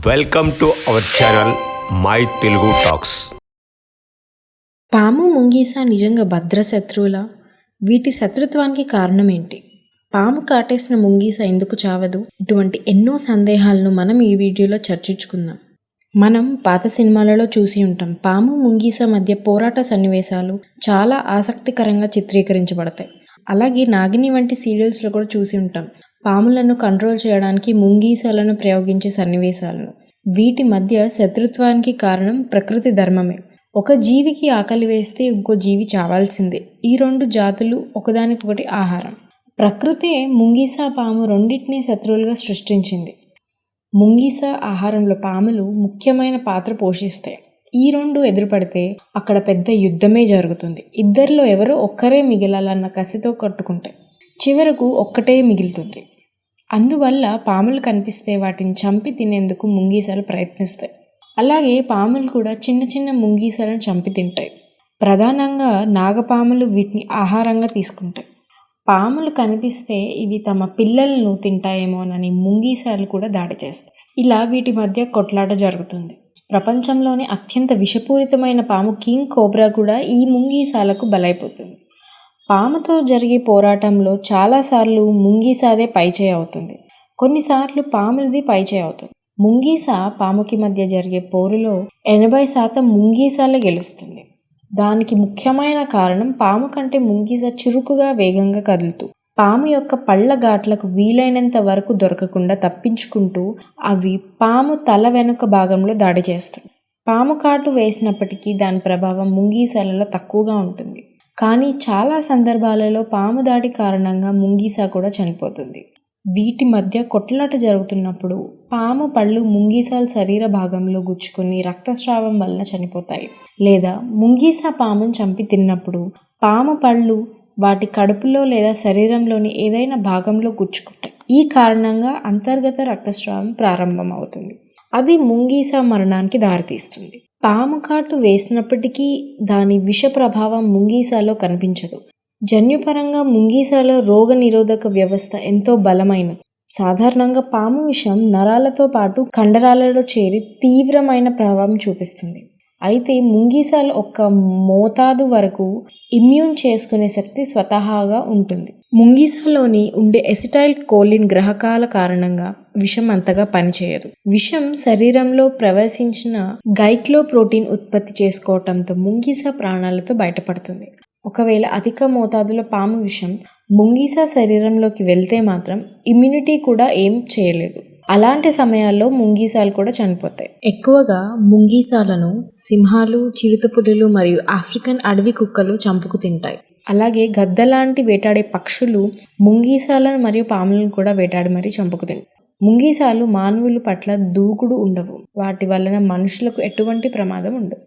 Welcome to our channel my Telugu talks. పాము ముంగీస నిజంగా భద్రశత్రువులా? వీటి శత్రుత్వానికి కారణం ఏంటి? పాము కాటేసిన ముంగీస ఎందుకు చావదు? ఇటువంటి ఎన్నో సందేహాలను మనం ఈ వీడియోలో చర్చించుకుందాం. మనం పాత సినిమాలలో చూసి ఉంటాం, పాము ముంగీస మధ్య పోరాట సన్నివేశాలు చాలా ఆసక్తికరంగా చిత్రీకరించబడతాయి. అలాగే నాగిని వంటి సీరియల్స్లో కూడా చూసి ఉంటాం, పాములను కంట్రోల్ చేయడానికి ముంగీసాలను ప్రయోగించే సన్నివేశాలను. వీటి మధ్య శత్రుత్వానికి కారణం ప్రకృతి ధర్మమే. ఒక జీవికి ఆకలి వేస్తే ఇంకో జీవి చావాల్సిందే. ఈ రెండు జాతులు ఒకదానికొకటి ఆహారం. ప్రకృతే ముంగీస పాము రెండింటినీ శత్రువులుగా సృష్టించింది. ముంగీస ఆహారంలో పాములు ముఖ్యమైన పాత్ర పోషిస్తాయి. ఈ రెండు ఎదురుపడితే అక్కడ పెద్ద యుద్ధమే జరుగుతుంది. ఇద్దరిలో ఎవరో ఒక్కరే మిగిలాలన్న కసితో కట్టుకుంటాయి. చివరకు ఒక్కటే మిగులుతుంది. అందువల్ల పాములు కనిపిస్తే వాటిని చంపి తినేందుకు ముంగీసాలు ప్రయత్నిస్తాయి. అలాగే పాములు కూడా చిన్న చిన్న ముంగీసాలను చంపి తింటాయి. ప్రధానంగా నాగపాములు వీటిని ఆహారంగా తీసుకుంటాయి. పాములు కనిపిస్తే ఇవి తమ పిల్లలను తింటాయేమోనని ముంగీసాలు కూడా దాడి చేస్తాయి. ఇలా వీటి మధ్య కొట్లాట జరుగుతుంది. ప్రపంచంలోనే అత్యంత విషపూరితమైన పాము కింగ్ కోబ్రా కూడా ఈ ముంగీసాలకు బలైపోతుంది. పాముతో జరిగే పోరాటంలో చాలాసార్లు ముంగీసాదే పైచేయి అవుతుంది, కొన్నిసార్లు పాములది పైచేయి అవుతుంది. ముంగీస పాముకి మధ్య జరిగే పోరులో 80% ముంగీసాలే గెలుస్తుంది. దానికి ముఖ్యమైన కారణం పాము కంటే ముంగీస చురుకుగా వేగంగా కదులుతూ పాము యొక్క పళ్ళ ఘాట్లకు వీలైనంత వరకు దొరకకుండా తప్పించుకుంటూ అవి పాము తల వెనుక భాగంలో దాడి చేస్తుంది. పాము కాటు వేసినప్పటికీ దాని ప్రభావం ముంగీసాలలో తక్కువగా ఉంటుంది. కానీ చాలా సందర్భాలలో పాము దాడి కారణంగా ముంగీస కూడా చనిపోతుంది. వీటి మధ్య కొట్లాట జరుగుతున్నప్పుడు పాము పళ్ళు ముంగీసాల శరీర భాగంలో గుచ్చుకొని రక్తస్రావం వలన చనిపోతాయి. లేదా ముంగీస పామును చంపి తిన్నప్పుడు పాము పళ్ళు వాటి కడుపులో లేదా శరీరంలోని ఏదైనా భాగంలో గుచ్చుకుంటాయి. ఈ కారణంగా అంతర్గత రక్తస్రావం ప్రారంభమవుతుంది. అది ముంగీస మరణానికి దారితీస్తుంది. పాము కాటు వేసినప్పటికీ దాని విష ప్రభావం ముంగీసాలో కనిపించదు. జన్యుపరంగా ముంగీసాలో రోగ నిరోధక వ్యవస్థ ఎంతో బలమైనది. సాధారణంగా పాము విషం నరాలతో పాటు కండరాలలో చేరి తీవ్రమైన ప్రభావం చూపిస్తుంది. అయితే ముంగీసాలు ఒక్క మోతాదు వరకు ఇమ్యూన్ చేసుకునే శక్తి స్వతహాగా ఉంటుంది. ముంగీసాలోని ఉండే ఎసిటైల్ కోలిన్ గ్రహకాల కారణంగా విషం అంతగా పనిచేయదు. విషం శరీరంలో ప్రవేశించిన గైక్లోప్రోటీన్ ఉత్పత్తి చేసుకోవటంతో ముంగీస ప్రాణాలతో బయటపడుతుంది. ఒకవేళ అధిక మోతాదులో పాము విషం ముంగీస శరీరంలోకి వెళ్తే మాత్రం ఇమ్యూనిటీ కూడా ఏం చేయలేదు. అలాంటి సమయాల్లో ముంగీసాలు కూడా చనిపోతాయి. ఎక్కువగా ముంగీసాలను సింహాలు, చిరుతపులులు మరియు ఆఫ్రికన్ అడవి కుక్కలు చంపుకు తింటాయి. అలాగే గద్దలాంటి వేటాడే పక్షులు ముంగీసాలను మరియు పాములను కూడా వేటాడి మరీ చంపుకు తింటాయి. ముంగీసాలు మానవుల పట్ల దూకుడు ఉండవు. వాటి వలన మనుషులకు ఎటువంటి ప్రమాదం ఉండదు.